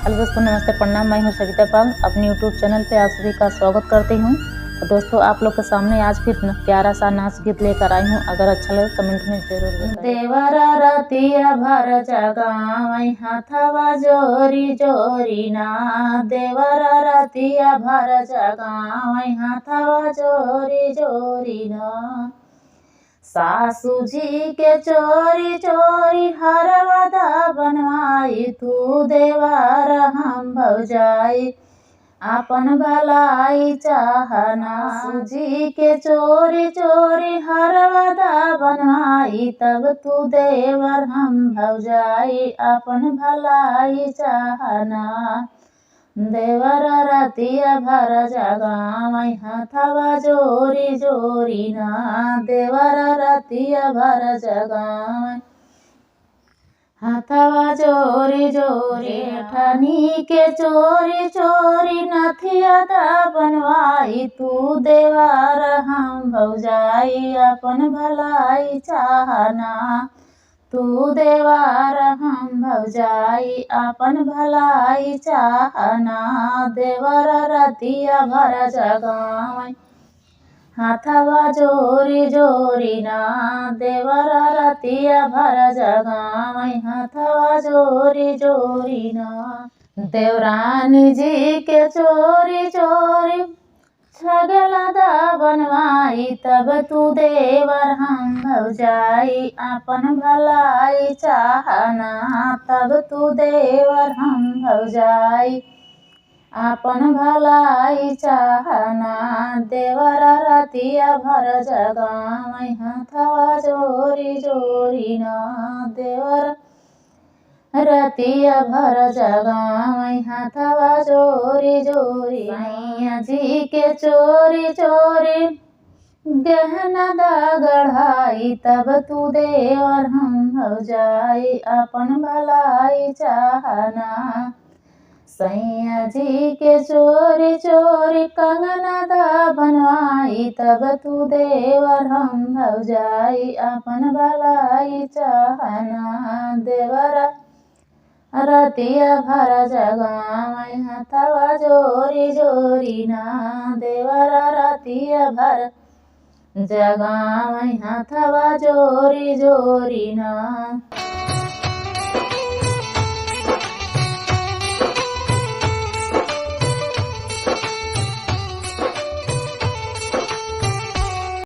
Hello दोस्तों, नमस्ते, प्रणाम। मैं हूं सविता पाल। अपने यूट्यूब चैनल पे आप सभी का स्वागत करती हूं। तो दोस्तों, आप लोग के सामने आज फिर प्यारा सा नाच गीत लेकर आई हूं। अगर अच्छा लगे कमेंट में जरूर बताइए। देवरा रतिया भर जगावै हाथवा जोरी जोरी ना, देवरा रतिया भर जगावै हाथवा जोरी जोरी ना। सासू जी के चोरी चोरी हरवदा बनवाई, तू देवर हम भौजाई आपन भलाई चाहना। सासू जी के चोरी चोरी हरवदा बनवाई, तब तू देवर हम भौजाई आपन भलाई चाहना। देवरा रतिया भर जगावै हाथवा जोरी जोरी ना, देवरा रतिया भर जगावै हाथवा जोरी जोरी। जेठनी के चोरी चोरी नथिया दा बनवाई, तू देवर हम भौजाई अपन भलाई चाहना। तू देवर हम भौजाई अपन भलाई चाहना। देवर रतिया भर जगावै हाथवा जोरी जोरी ना, देवर रतिया भर जगावै हाथवा जोरी जोरी ना। देवरानी जी के चोरी चोरी छगला दा बनवाई, तब तू देवर हम भौजाई अपन भलाई चाहना। तब तू देवर हम भौजाई अपन भलाई चाहना। देवरा रतिया भर जगावै हाथवा जोरी जोरी ना, देवर रतिया भर जगावै हाथवा जोरी जोरी। सैया जी के चोरी चोरी गहना दा गढ़ाई, तब तू देवर हम भौजाई अपन भलाई चाहना। सैया जी के चोरी चोरी कंगना दा बनवाई, तब तू देवर हम भौजाई अपन भलाई चाहना। देवरा रतिया भर जगावै हाथवा जोरी जोरी ना, देवरा रतिया भर जगावै हाथवा जोरी जोरी ना।